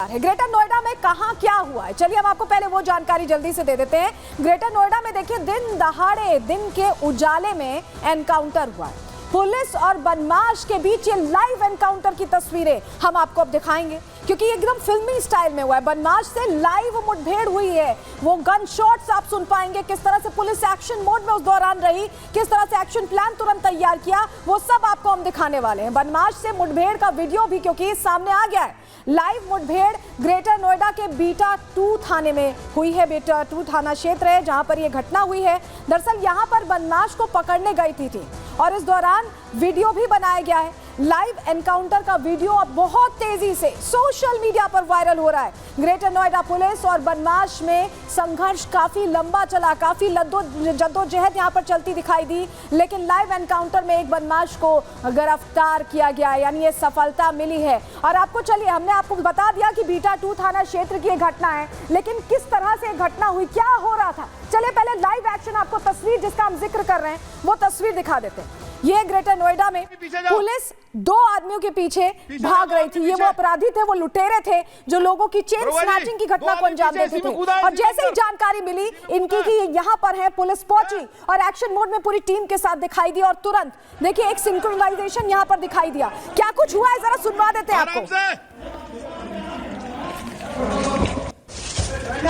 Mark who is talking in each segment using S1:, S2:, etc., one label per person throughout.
S1: रहे हैं। ग्रेटर नोएडा में कहां क्या हुआ है, चलिए हम आपको पहले वो जानकारी जल्दी से दे देते हैं। ग्रेटर नोएडा में देखिए, दिन दहाड़े, दिन के उजाले में एनकाउंटर हुआ है। पुलिस और बदमाश के बीच ये लाइव एनकाउंटर की तस्वीरें हम आपको अब दिखाएंगे, क्योंकि एकदम फिल्मी स्टाइल में हुआ है। बदमाश से लाइव मुठभेड़ हुई है, वो गन शॉट्स आप सुन पाएंगे, किस तरह से पुलिस एक्शन मोड में उस दौरान रही, किस तरह से एक्शन प्लान तुरंत तैयार किया, वो सब आपको हम दिखाने वाले हैं। बदमाश से मुठभेड़ का वीडियो भी क्योंकि सामने आ गया है। लाइव मुठभेड़ ग्रेटर नोएडा के बीटा 2 थाने में हुई है। बीटा 2 थाना क्षेत्र है जहां पर यह घटना हुई है। दरअसल यहां पर बदमाश को पकड़ने गई थी और इस दौरान वीडियो भी बनाया गया है। लाइव एनकाउंटर का वीडियो अब बहुत तेजी से सोशल मीडिया पर वायरल हो रहा है। ग्रेटर नोएडा पुलिस और बदमाश में संघर्ष काफी लंबा चला, काफी जद्दोजहद यहां पर चलती दिखाई दी, लेकिन लाइव एनकाउंटर में एक बदमाश को गिरफ्तार किया गया, यानी ये सफलता मिली है। और आपको चलिए, हमने आपको बता दिया कि बीटा 2 थाना क्षेत्र की घटना है, लेकिन किस तरह से घटना हुई, क्या हो रहा था, चलिए पहले लाइव एक्शन आपको तस्वीर जिसका हम जिक्र कर रहे हैं वो तस्वीर दिखा देते हैं। ये ग्रेटर नोएडा में पुलिस 2 आदमियों के पीछे भाग रही थी। ये वो अपराधी थे, वो लुटेरे थे जो लोगों की चेन स्नैचिंग की घटना को अंजाम देते थे। और जैसे ही जानकारी मिली इनकी कि यहाँ पर है, पुलिस पहुंची और एक्शन मोड में पूरी टीम के साथ दिखाई दी और तुरंत देखिए एक सिंक्रोनाइजेशन यहाँ पर दिखाई दिया। क्या कुछ हुआ है जरा सुनवा देते हैं आपको।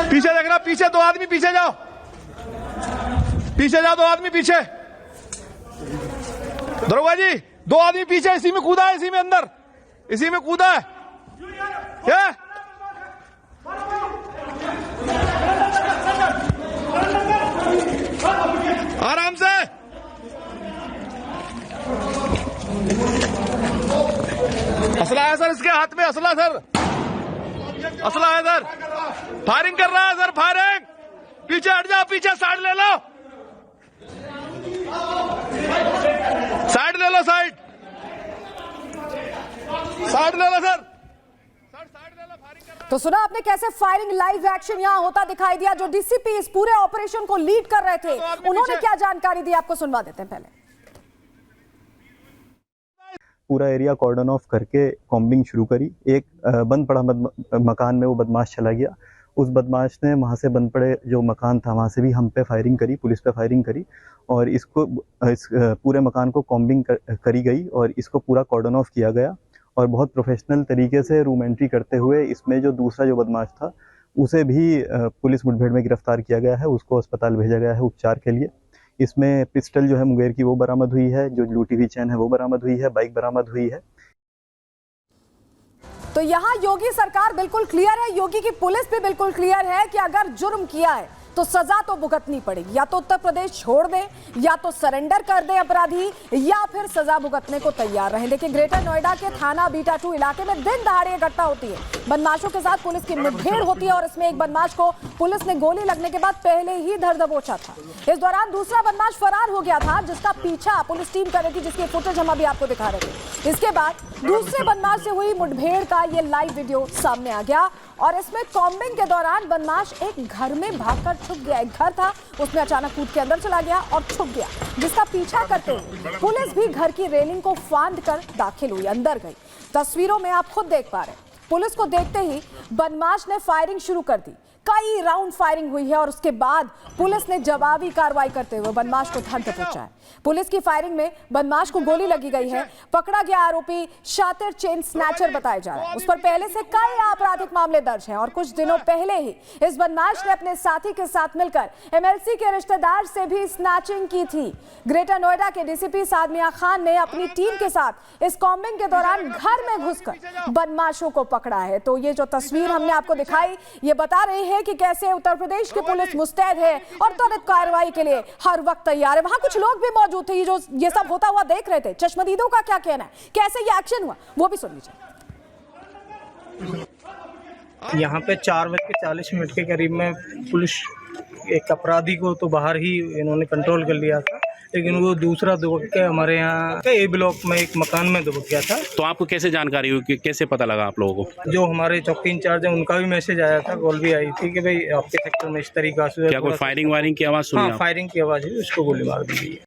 S2: पीछे देख रहा, पीछे 2 आदमी, पीछे जाओ, पीछे जाओ, 2 आदमी पीछे। दरोगा जी, 2 आदमी पीछे, इसी में कूदा है, इसी में अंदर, इसी में कूदा है। क्या आराम से, असला है सर, इसके हाथ में असला सर, असला है सर, फायरिंग कर रहा है सर, फायरिंग। पीछे हट जाओ, पीछे साइड ले लो, साइड ले लो, साइड ले लो सर, साइड ले लो।
S1: तो सुना आपने कैसे फायरिंग लाइव एक्शन यहां होता दिखाई दिया। जो डीसीपी इस पूरे ऑपरेशन को लीड कर रहे थे, उन्होंने क्या जानकारी दी आपको सुनवा देते हैं। पहले
S3: पूरा एरिया कॉर्डन ऑफ करके कॉम्बिंग शुरू करी। एक बंद पड़ा मकान में वो बदमाश चला गया। उस बदमाश ने वहाँ से बंद पड़े जो मकान था वहाँ से भी हम पे फायरिंग करी, पुलिस पे फायरिंग करी और इस पूरे मकान को कॉम्बिंग करी गई और इसको पूरा कॉर्डन ऑफ किया गया। और बहुत प्रोफेशनल तरीके से रूम एंट्री करते हुए इसमें जो दूसरा जो बदमाश था उसे भी पुलिस मुठभेड़ में गिरफ्तार किया गया है। उसको अस्पताल भेजा गया है उपचार के लिए। इसमें पिस्टल जो है मुंगेर की वो बरामद हुई है, जो लूटी हुई चैन है वो बरामद हुई है, बाइक बरामद हुई है।
S1: तो यहाँ योगी सरकार बिल्कुल क्लियर है, योगी की पुलिस भी बिल्कुल क्लियर है कि अगर जुर्म किया है तो सजा तो भुगतनी पड़ेगी। या तो उत्तर प्रदेश छोड़ दे, या तो सरेंडर कर दे अपराधी, या फिर सजा भुगतने को तैयार रहे। देखिए ग्रेटर नोएडा के थाना बीटा 2 इलाके में दिन दहाड़े घटना होती है। बदमाशों के साथ पुलिस की मुठभेड़ होती है और इसमें एक बदमाश को पुलिस ने गोली लगने के बाद पहले ही धर दबोचा था। इस दौरान दूसरा बदमाश फरार हो गया था, जिसका पीछा पुलिस टीम कर रही थी, जिसकी फुटेज हम अभी आपको दिखा रहे थे। इसके बाद दूसरे बदमाश से हुई मुठभेड़ का ये लाइव वीडियो सामने आ गया और इसमें कॉम्बिंग के दौरान बदमाश एक घर में भागकर छुप गया। एक घर था, उसमें अचानक कूद के अंदर चला गया और छुप गया, जिसका पीछा करते हुए पुलिस भी घर की रेलिंग को फांद कर दाखिल हुई, अंदर गई। तस्वीरों में आप खुद देख पा रहे हैं, पुलिस को देखते ही बदमाश ने फायरिंग शुरू कर दी। कई राउंड फायरिंग हुई है और उसके बाद पुलिस ने जवाबी कार्रवाई करते हुए बदमाश को धर दबोचा है। पुलिस की फायरिंग में बदमाश को गोली लगी गई है। पकड़ा गया आरोपी शातिर चेन स्नैचर बताया जा रहा है। उस पर पहले से कई आपराधिक मामले दर्ज हैं और कुछ दिनों पहले ही इस बदमाश ने अपने साथी के साथ मिलकर एमएलसी के रिश्तेदार से भी स्नैचिंग की थी। ग्रेटर नोएडा के डीसीपी साद मियां खान ने अपनी टीम के साथ इस कॉम्बिंग के दौरान घर में घुसकर बदमाशों को पकड़ा है। तो ये जो तस्वीर हमने आपको दिखाई, ये बता रही है कि कैसे उत्तर प्रदेश की पुलिस मुस्तैद है और त्वरित कार्रवाई के लिए हर वक्त तैयार है। वहां कुछ लोग भी मौजूद थे, जो ये सब होता हुआ देख रहे थे। चश्मदीदों का क्या कहना है, कैसे ये एक्शन हुआ, वो भी सुन लीजिए।
S4: यहाँ पे 4:40 के करीब में पुलिस एक अपराधी को तो बाहर ही इन्होंने कंट्रोल कर लिया था, लेकिन वो दूसरा दुबक के हमारे यहाँ ए ब्लॉक में एक मकान में दुबक गया था।
S5: तो आपको कैसे जानकारी हुई, कि कैसे पता लगा आप लोगों को?
S4: जो हमारे चौकी इंचार्ज है उनका भी मैसेज आया था, कॉल भी आई थी कि भाई आपके सेक्टर में इस तरीका से।
S5: क्या कोई फायरिंग वायरिंग की आवाज़ सुनी?
S4: हाँ, फायरिंग की आवाज़ हुई, उसको गोली मार दी गई है।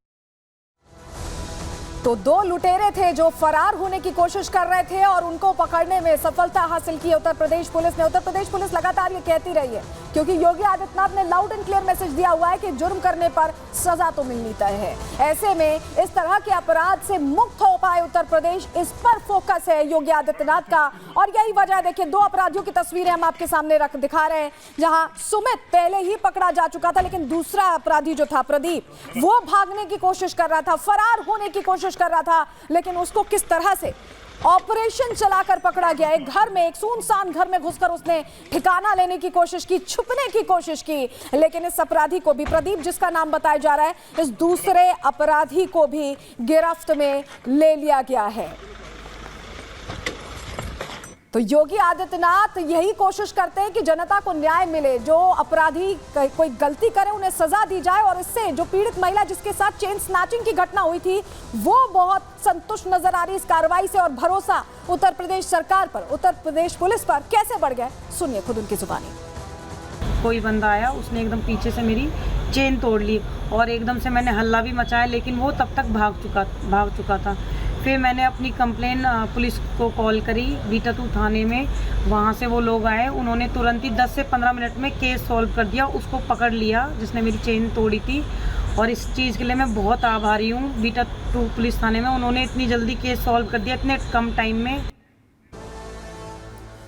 S1: तो दो लुटेरे थे जो फरार होने की कोशिश कर रहे थे और उनको पकड़ने में सफलता हासिल की उत्तर प्रदेश पुलिस ने। उत्तर प्रदेश पुलिस लगातार ये कहती रही है, क्योंकि योगी आदित्यनाथ ने लाउड एंड क्लियर मैसेज दिया हुआ है कि जुर्म करने पर सजा तो मिलनी तय है। ऐसे में इस तरह के अपराध से मुक्त हो पाए उत्तर प्रदेश, इस पर फोकस है योगी आदित्यनाथ का। और यही वजह है, देखिए 2 अपराधियों की तस्वीरें हम आपके सामने दिखा रहे हैं, जहां सुमित पहले ही पकड़ा जा चुका था, लेकिन दूसरा अपराधी जो था प्रदीप, वो भागने की कोशिश कर रहा था, फरार होने की कोशिश कर रहा था, लेकिन उसको किस तरह से ऑपरेशन चलाकर पकड़ा गया। एक घर में, एक सुनसान घर में घुसकर उसने ठिकाना लेने की कोशिश की, छुपने की कोशिश की, लेकिन इस अपराधी को भी, प्रदीप जिसका नाम बताया जा रहा है, इस दूसरे अपराधी को भी गिरफ्त में ले लिया गया है। तो योगी आदित्यनाथ यही कोशिश करते हैं कि जनता को न्याय मिले, जो अपराधी कोई गलती करे उन्हें सजा दी जाए, और इससे जो पीड़ित महिला जिसके साथ चेन स्नैचिंग की घटना हुई थी, वो बहुत संतुष्ट नजर आ रही इस कार्रवाई से। और भरोसा उत्तर प्रदेश सरकार पर, उत्तर प्रदेश पुलिस पर कैसे बढ़ गया, सुनिए खुद उनकी जुबानी।
S6: कोई बंदा आया, उसने एकदम पीछे से मेरी चेन तोड़ ली और एकदम से मैंने हल्ला भी मचाया, लेकिन वो तब तक भाग चुका था। फिर मैंने अपनी कंप्लेन पुलिस को कॉल करी बीटा 2 थाने में। वहाँ से वो लोग आए, उन्होंने तुरंत ही 10 से 15 मिनट में केस सॉल्व कर दिया, उसको पकड़ लिया जिसने मेरी चेन तोड़ी थी। और इस चीज़ के लिए मैं बहुत आभारी हूँ बीटा 2 पुलिस थाने में, उन्होंने इतनी जल्दी केस सॉल्व कर दिया इतने कम टाइम में।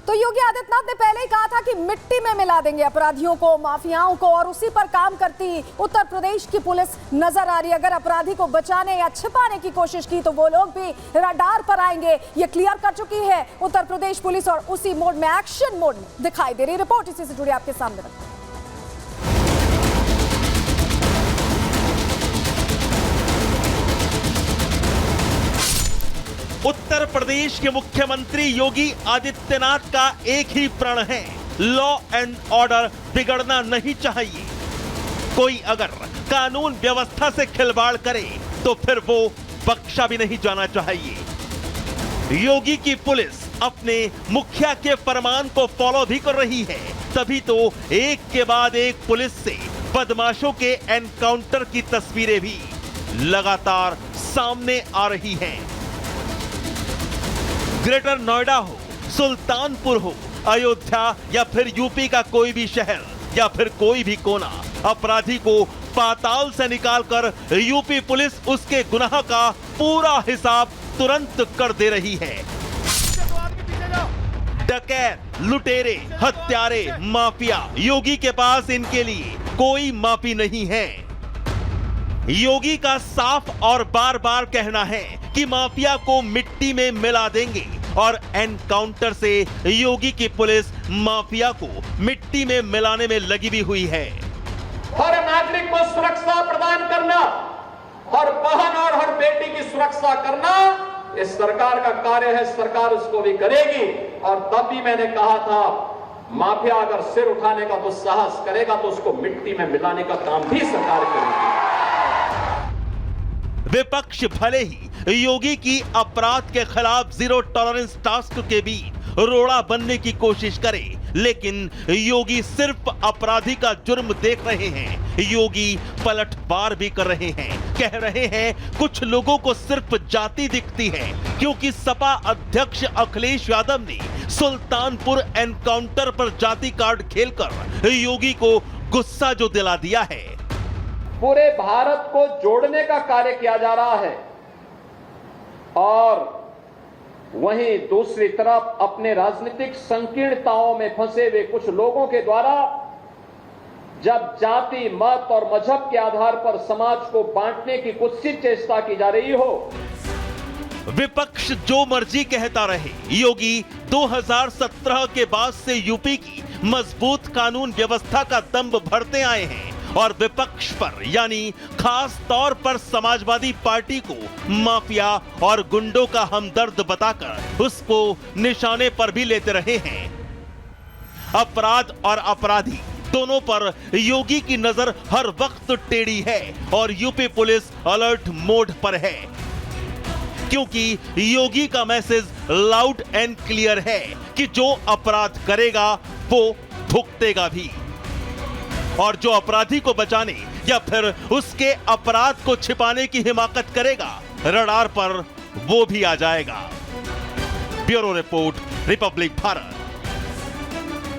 S1: तो योगी आदित्यनाथ ने पहले ही कहा था कि मिट्टी में मिला देंगे अपराधियों को, माफियाओं को, और उसी पर काम करती उत्तर प्रदेश की पुलिस नजर आ रही है। अगर अपराधी को बचाने या छिपाने की कोशिश की तो वो लोग भी रडार पर आएंगे, ये क्लियर कर चुकी है उत्तर प्रदेश पुलिस, और उसी मोड में, एक्शन मोड में दिखाई दे रही। रिपोर्ट इसी से जुड़ी आपके सामने रखते हैं।
S7: उत्तर प्रदेश के मुख्यमंत्री योगी आदित्यनाथ का एक ही प्रण है, लॉ एंड ऑर्डर बिगड़ना नहीं चाहिए। कोई अगर कानून व्यवस्था से खिलवाड़ करे तो फिर वो बख्शा भी नहीं जाना चाहिए। योगी की पुलिस अपने मुखिया के फरमान को फॉलो भी कर रही है, तभी तो एक के बाद एक पुलिस से बदमाशों के एनकाउंटर की तस्वीरें भी लगातार सामने आ रही हैं। ग्रेटर नोएडा हो, सुल्तानपुर हो, अयोध्या या फिर यूपी का कोई भी शहर या फिर कोई भी कोना, अपराधी को पाताल से निकालकर यूपी पुलिस उसके गुनाह का पूरा हिसाब तुरंत कर दे रही है। डकैत, लुटेरे, हत्यारे, माफिया, योगी के पास इनके लिए कोई माफी नहीं है। योगी का साफ और बार बार कहना है कि माफिया को मिट्टी में मिला देंगे, और एनकाउंटर से योगी की पुलिस माफिया को मिट्टी में मिलाने में लगी भी हुई है।
S8: हर नागरिक को सुरक्षा प्रदान करना और बहन और हर बेटी की सुरक्षा करना इस सरकार का कार्य है, सरकार उसको भी करेगी। और तब भी मैंने कहा था, माफिया अगर सिर उठाने का दुस्साहस करेगा तो उसको मिट्टी में मिलाने का काम भी सरकार करेगी।
S7: विपक्ष भले ही योगी की अपराध के खिलाफ जीरो टॉलरेंस टास्क के बीच रोड़ा बनने की कोशिश करे, लेकिन योगी सिर्फ अपराधी का जुर्म देख रहे हैं। योगी पलटवार भी कर रहे हैं, कह रहे हैं कुछ लोगों को सिर्फ जाति दिखती है, क्योंकि सपा अध्यक्ष अखिलेश यादव ने सुल्तानपुर एनकाउंटर पर जाति कार्ड खेलकर योगी को गुस्सा जो दिला दिया है।
S8: पूरे भारत को जोड़ने का कार्य किया जा रहा है, और वहीं दूसरी तरफ अपने राजनीतिक संकीर्णताओं में फंसे हुए कुछ लोगों के द्वारा जब जाति, मत और मजहब के आधार पर समाज को बांटने की कुत्सित चेष्टा की जा रही हो।
S7: विपक्ष जो मर्जी कहता रहे, योगी 2017 के बाद से यूपी की मजबूत कानून व्यवस्था का दम्भ भरते आए हैं, और विपक्ष पर यानी खास तौर पर समाजवादी पार्टी को माफिया और गुंडों का हमदर्द बताकर उसको निशाने पर भी लेते रहे हैं। अपराध और अपराधी दोनों पर योगी की नजर हर वक्त टेढ़ी है, और यूपी पुलिस अलर्ट मोड पर है, क्योंकि योगी का मैसेज लाउड एंड क्लियर है कि जो अपराध करेगा वो भुगतेगा भी, और जो अपराधी को बचाने या फिर उसके अपराध को छिपाने की हिमाकत करेगा रडार पर वो भी आ जाएगा। Bureau report, Republic Bharat.